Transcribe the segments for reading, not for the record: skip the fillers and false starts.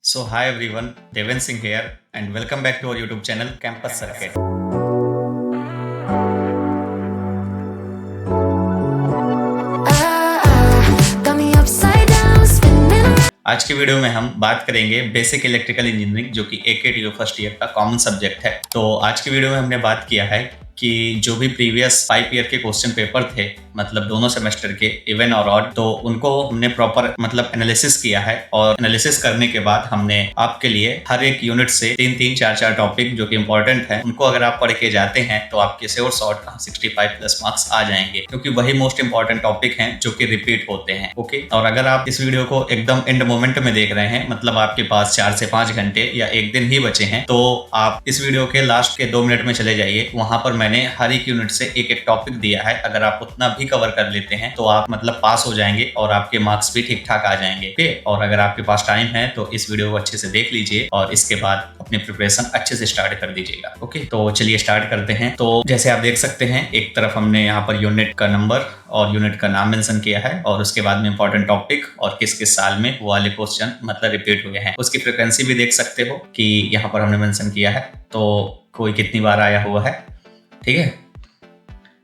So hi everyone, Deven Singh here and welcome back to our YouTube channel Campus Circuit. आज की video में हम बात करेंगे बेसिक इलेक्ट्रिकल इंजीनियरिंग जो कि AKTU फर्स्ट ईयर का कॉमन सब्जेक्ट है। तो आज की वीडियो में हमने बात किया है कि जो भी प्रीवियस 5 ईयर के क्वेश्चन पेपर थे मतलब दोनों सेमेस्टर के इवन और ऑड, तो उनको हमने प्रॉपर मतलब एनालिसिस किया है और एनालिसिस करने के बाद हमने आपके लिए हर एक यूनिट से 3-3, 4-4 टॉपिक जो कि इंपॉर्टेंट है उनको अगर आप पढ़ के जाते हैं तो आपके श्योर शॉर्ट 65+ मार्क्स आ जाएंगे, क्योंकि वही मोस्ट इंपॉर्टेंट टॉपिक हैं जो कि रिपीट होते हैं। ओके, और अगर आप इस वीडियो को एकदम एंड मोमेंट में देख रहे हैं मतलब आपके पास 4 से 5 घंटे या एक दिन ही बचे हैं, तो आप इस वीडियो के लास्ट के 2 मिनट में चले जाइए। वहां पर मैंने हर एक यूनिट से एक एक टॉपिक दिया है। अगर आप उतना भी कवर कर लेते हैं तो आप मतलब पास हो जाएंगे और आपके मार्क्स भी ठीक ठाक आ जाएंगे। ओके, और अगर आपके पास टाइम है तो इस वीडियो को अच्छे से देख लीजिए और इसके बाद अपनी प्रिपरेशन अच्छे से स्टार्ट कर दीजिएगा। ओके, तो चलिए स्टार्ट करते हैं। तो जैसे आप देख सकते हैं एक तरफ हमने यहाँ पर यूनिट का नंबर और यूनिट का नाम मेंशन किया है और उसके बाद में इंपॉर्टेंट टॉपिक और किस किस साल में वो वाले क्वेश्चन मतलब रिपीट हुए हैं। उसकी फ्रिक्वेंसी भी देख सकते हो कि यहाँ पर हमने मेंशन किया है, तो कोई कितनी बार आया हुआ है। ठीक है,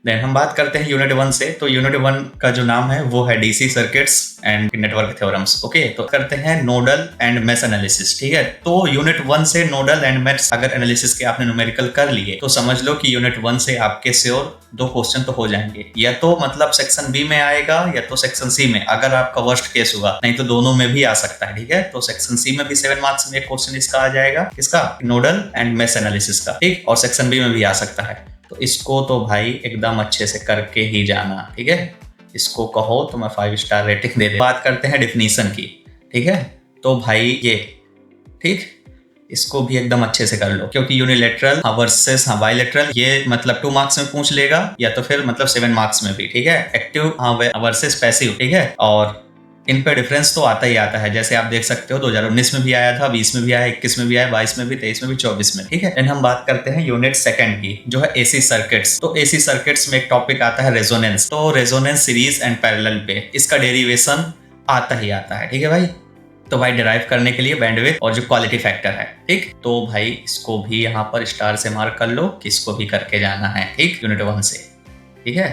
देन हम बात करते हैं यूनिट 1 से। तो यूनिट 1 का जो नाम है वो है DC circuits and network theorems. Okay, तो करते हैं नोडल एंड मेश एनालिसिस। ठीक है, तो यूनिट 1 से नोडल एंड मेश अगर एनालिसिस के आपने न्यूमेरिकल कर लिए तो समझ लो कि यूनिट 1 से आपके श्योर 2 क्वेश्चन तो हो जाएंगे, या तो मतलब सेक्शन बी में आएगा या तो सेक्शन सी में, अगर आपका वर्स्ट केस हुआ, नहीं तो दोनों में भी आ सकता है। ठीक है, तो सेक्शन सी में भी 7 मार्क्स में एक क्वेश्चन इसका आ जाएगा, इसका नोडल एंड मेश एनालिसिस का। ठीक, और सेक्शन बी में भी आ सकता है। तो इसको तो भाई एकदम अच्छे से करके ही जाना। ठीक है, इसको कहो तो मैं 5 स्टार रेटिंग दे दे। बात करते हैं डिफिनीशन की। ठीक है, तो भाई ये ठीक, इसको भी एकदम अच्छे से कर लो, क्योंकि यूनिलेटरल वर्सेस बाइलेटरल ये मतलब 2 मार्क्स में पूछ लेगा या तो फिर मतलब 7 मार्क्स में भी। ठीक है, एक्टिव वर्सेस पैसिव। ठीक है, और इन पे डिफरेंस तो आता ही आता है। जैसे आप देख सकते हो 2019 में भी आया था, 20 में भी आया, 21 में भी आया, 22 में भी, 23 में भी, 24 में। ठीक है, देन हम बात करते हैं यूनिट 2 की जो है एसी सर्किट्स। तो एसी सर्किट्स में एक टॉपिक आता है रेजोनेंस। तो रेजोनेंस सीरीज एंड पैरेलल पे इसका डेरिवेशन आता ही आता है। ठीक है भाई, तो भाई डिराइव करने के लिए बैंडविड्थ और जो क्वालिटी फैक्टर है। ठीक, तो भाई इसको भी यहाँ पर स्टार से मार्क कर लो कि इसको भी करके जाना है। ठीक, यूनिट 1 से। ठीक है,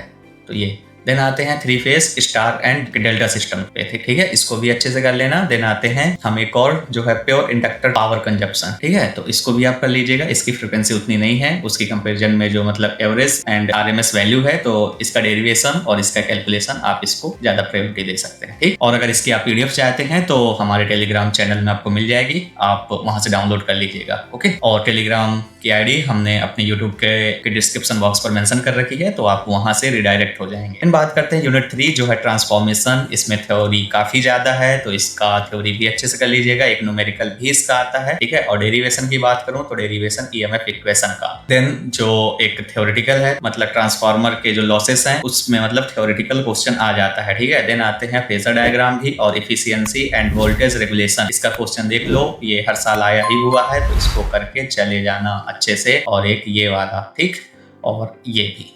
तो ये देन आते हैं 3 phase star and delta system पे। ठीक है, इसको भी अच्छे से कर लेना। देन आते हैं हम एक और जो है प्योर इंडक्टर पावर कंजप्शन। ठीक है, तो इसको भी आप कर लीजिएगा। इसकी फ्रिक्वेंसी उतनी नहीं है, उसकी कंपैरिजन में जो मतलब एवरेज एंड आरएमएस वैल्यू है, तो इसका डेरिवेशन और इसका कैलकुलेशन आप इसको ज्यादा प्रायोरिटी दे सकते हैं। ठीक, और अगर इसकी आप पीडीएफ चाहते हैं तो हमारे टेलीग्राम चैनल में आपको मिल जाएगी, आप वहां से डाउनलोड कर लीजिएगा। ओके, और टेलीग्राम की आईडी हमने अपने यूट्यूब के डिस्क्रिप्शन बॉक्स पर मेंशन कर रखी है, तो आप वहां से रिडायरेक्ट हो जाएंगे। बात करते हैं यूनिट 3 जो है ट्रांसफॉर्मेशन। इसमें थ्योरी काफी ज्यादा है, तो इसका थ्योरी भी अच्छे से कर लीजिएगा। एक न्यूमेरिकल भी इसका आता है। ठीक है, और डेरिवेशन की बात करूं तो डेरिवेशन ईएमएफ इक्वेशन का। देन जो एक थ्योरेटिकल है मतलब ट्रांसफार्मर के जो लॉसेस हैं उसमें मतलब थ्योरेटिकल क्वेश्चन आ जाता है। ठीक है, देन आते हैं फेजर डायग्राम भी और इफिशियंसी एंड वोल्टेज रेगुलेशन। इसका क्वेश्चन देख लो, ये हर साल आया ही हुआ है, तो इसको करके चले जाना अच्छे से। और एक ये वाला, ठीक, और ये भी।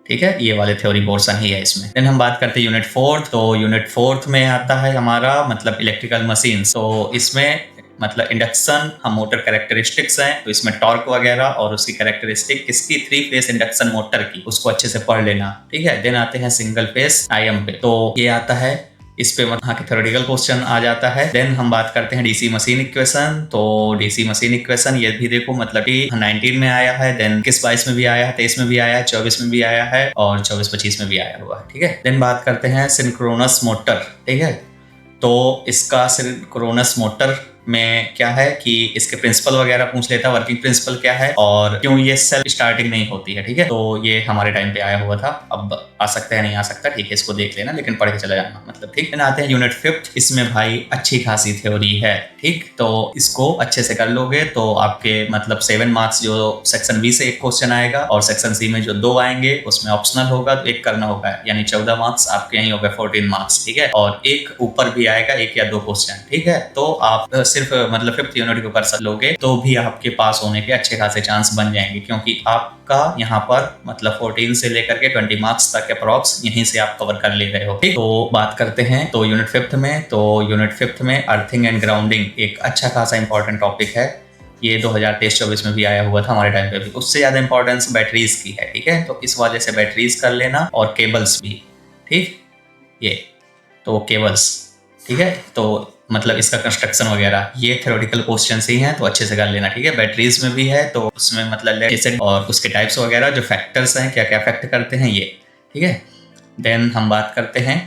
ठीक है, ये वाले थ्योरी पोर्शन ही है इसमें। देन हम बात करते हैं यूनिट 4। तो यूनिट 4 में आता है हमारा मतलब इलेक्ट्रिकल मशीन। तो इसमें मतलब इंडक्शन हम मोटर कैरेक्टरिस्टिक्स हैं, तो इसमें टॉर्क वगैरह और उसकी कैरेक्टरिस्टिक इसकी 3 फेज इंडक्शन मोटर की, उसको अच्छे से पढ़ लेना। ठीक है, देन आते हैं सिंगल फेज आईएम पे। तो ये आता है, इस पे वहाँ के थ्योरेटिकल क्वेश्चन आ जाता है। देन हम बात करते हैं डीसी मशीन इक्वेशन। तो डीसी मशीन इक्वेशन ये भी देखो मतलब कि 19 में आया है, देन 22 में भी आया है, 23 में भी आया है, 24 में भी आया है और 24-25 में भी आया हुआ है। ठीक है, देन बात करते हैं सिंक्रोनस मोटर। ठीक है, तो इसका सिंक्रोनस मोटर में क्या है कि इसके प्रिंसिपल वगैरह पूछ लेता है, वर्किंग प्रिंसिपल क्या है और क्यों ये सेल्फ स्टार्टिंग नहीं होती है। ठीक है, तो ये हमारे टाइम पे आया हुआ था, अब आ सकता है नहीं आ सकता। ठीक है, इसको देख लेना लेकिन पढ़ के चला जाना मतलब। ठीक है, आते हैं यूनिट 5। इसमें भाई अच्छी खासी थ्योरी है। ठीक, तो इसको अच्छे से कर लोगे तो आपके मतलब 7 मार्क्स जो सेक्शन बी से एक क्वेश्चन आएगा और सेक्शन सी में जो 2 आएंगे उसमें ऑप्शनल होगा तो एक करना होगा, यानी 14 मार्क्स आपके यहीं हो गए, 14 मार्क्स। ठीक है, और एक ऊपर भी आएगा, 1 या 2 क्वेश्चन। ठीक है, तो आप सिर्फ मतलब 5th यूनिट के ऊपर लोगे तो भी आपके पास होने के अच्छे खासे चांस बन जाएंगे, क्योंकि आपका यहाँ पर मतलब 14 से लेकर के 20 मार्क्स तक अप्रॉक्स यहीं से आप कवर कर ले रहे हो। ठीक, तो बात करते हैं तो यूनिट 5th में अर्थिंग एंड ग्राउंडिंग एक अच्छा खासा इंपॉर्टेंट टॉपिक है। ये 2023-24 में भी आया हुआ था हमारे टाइम पे भी। उससे ज्यादा इंपॉर्टेंस बैटरीज की है। ठीक है, तो इस वजह से बैटरीज कर लेना और केबल्स भी। ठीक, ये तो केबल्स, ठीक है, तो मतलब इसका कंस्ट्रक्शन वगैरह ये थ्योरेटिकल क्वेश्चंस ही हैं, तो अच्छे से कर लेना। ठीक है, बैटरीज में भी है तो उसमें मतलब लेड एसिड और उसके टाइप्स वगैरह जो फैक्टर्स हैं क्या क्या अफेक्ट करते हैं ये। ठीक है, देन हम बात करते हैं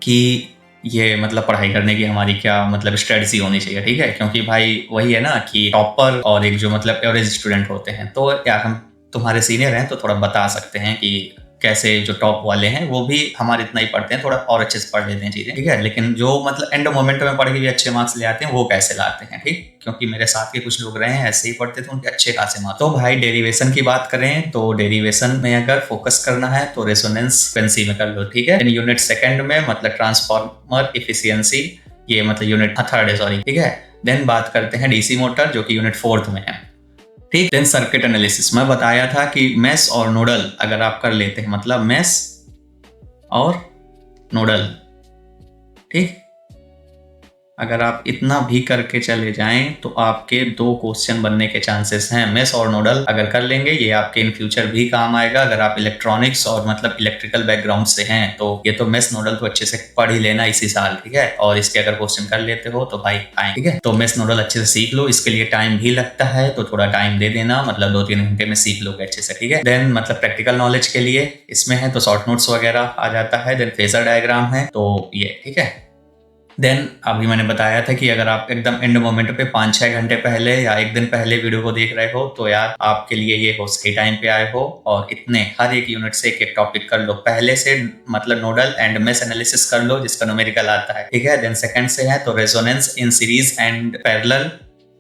कि ये मतलब पढ़ाई करने की हमारी क्या मतलब स्ट्रेटजी होनी चाहिए। ठीक है, क्योंकि भाई वही है ना कि टॉपर और एक जो मतलब एवरेज स्टूडेंट होते हैं, तो यार हम तुम्हारे सीनियर हैं तो थोड़ा बता सकते हैं कि कैसे जो टॉप वाले हैं वो भी हमारे इतना ही पढ़ते हैं, थोड़ा और अच्छे से पढ़ लेते हैं चीजें। ठीक है, लेकिन जो मतलब एंड मोमेंट में पढ़ के भी अच्छे मार्क्स ले आते हैं वो कैसे लाते हैं। ठीक, क्योंकि मेरे साथ के कुछ लोग रहे हैं ऐसे ही पढ़ते थे, उनके अच्छे खासे मार्क्स। तो भाई डेरिवेशन की बात करें तो डेरिवेशन में अगर फोकस करना है तो रेजोनेंस फ्रीक्वेंसी में कर लो। ठीक है, यूनिट 2 में मतलब ट्रांसफॉर्मर इफिशियंसी, ये मतलब यूनिट 3rd है, सॉरी। ठीक है, देन बात करते हैं डीसी मोटर जो कि यूनिट 4th में है। ठीक, देन सर्किट एनालिसिस मैं बताया था कि मेश और नोडल अगर आप कर लेते हैं, मतलब मेश और नोडल, ठीक, अगर आप इतना भी करके चले जाएं तो आपके 2 क्वेश्चन बनने के चांसेस हैं। मेश और नोडल अगर कर लेंगे ये आपके इन फ्यूचर भी काम आएगा। अगर आप इलेक्ट्रॉनिक्स और मतलब इलेक्ट्रिकल बैकग्राउंड से हैं तो ये तो मेश नोडल तो अच्छे से पढ़ ही लेना इसी साल। ठीक है, और इसके अगर क्वेश्चन कर लेते हो तो भाई आए। ठीक है, तो मेश नोडल अच्छे से सीख लो, इसके लिए टाइम भी लगता है तो थोड़ा टाइम दे देना, मतलब 2-3 घंटे में सीख लोगे अच्छे से। ठीक है, देन मतलब प्रैक्टिकल नॉलेज के लिए इसमें है तो शॉर्ट नोट्स वगैरह आ जाता है, देन फेजर डायग्राम है तो ये। ठीक है, देन अभी मैंने बताया था कि अगर आप एकदम एंड मोमेंट पे 5-6 घंटे पहले या एक दिन पहले वीडियो को देख रहे हो तो यार आपके लिए ये हो सही टाइम पे आए हो, और इतने हर एक यूनिट से एक एक टॉपिक कर लो पहले से, मतलब नोडल एंड मेश एनालिसिस कर लो जिसका न्यूमेरिकल आता है। ठीक है, देन सेकंड से है तो resonance in series and parallel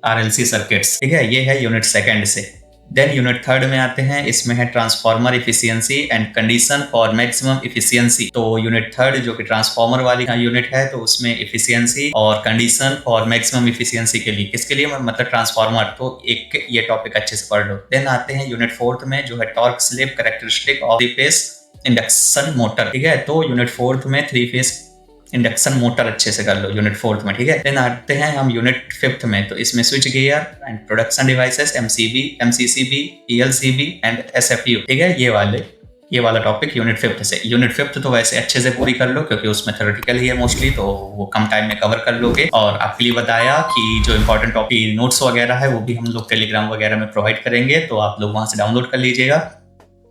RLC circuits. ठीक है, ये है यूनिट 2 से। देन यूनिट 3rd में आते हैं, इसमें है transformer efficiency and condition for maximum efficiency. तो यूनिट 3rd जो कि ट्रांसफार्मर वाली का यूनिट है तो उसमें इफिशियंसी और कंडीशन फॉर मैक्सिमम इफिशियंसी के लिए, किसके लिए मतलब ट्रांसफार्मर, तो एक ये टॉपिक अच्छे से पढ़ लो। देन आते हैं यूनिट 4th में जो है torque slip characteristic of 3 phase induction motor. ठीक है, तो यूनिट 4th में 3 फेज इंडक्शन मोटर अच्छे से कर लो यूनिट 4th में। ठीक है, देन आते हैं हम यूनिट 5th में, तो इसमें switch gear and production devices, MCB, MCCB, ELCB and SFU. ठीक है, ये वाला टॉपिक यूनिट 5th से। यूनिट 5th तो वैसे अच्छे से पूरी कर लो क्योंकि उसमें थ्योरेटिकल ही है मोस्टली, तो वो कम टाइम में कवर कर लोगे। और आपके लिए बताया कि जो इंपॉर्टेंट टॉपिक नोट्स वगैरह है वो भी हम लोग टेलीग्राम वगैरह में प्रोवाइड करेंगे, तो आप लोग वहां से डाउनलोड कर लीजिएगा।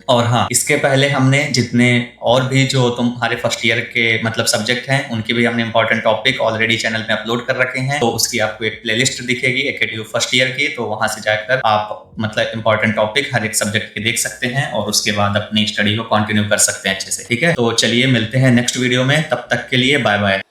और हाँ, इसके पहले हमने जितने और भी जो तुम्हारे फर्स्ट ईयर के मतलब सब्जेक्ट हैं उनके भी हमने इंपॉर्टेंट टॉपिक ऑलरेडी चैनल में अपलोड कर रखे हैं, तो उसकी आपको एक प्लेलिस्ट दिखेगी एकेटीयू फर्स्ट ईयर की, तो वहां से जाकर आप मतलब इंपॉर्टेंट टॉपिक हर एक सब्जेक्ट के देख सकते हैं और उसके बाद अपनी स्टडी को कंटिन्यू कर सकते हैं अच्छे से। ठीक है, तो चलिए मिलते हैं नेक्स्ट वीडियो में, तब तक के लिए बाय बाय।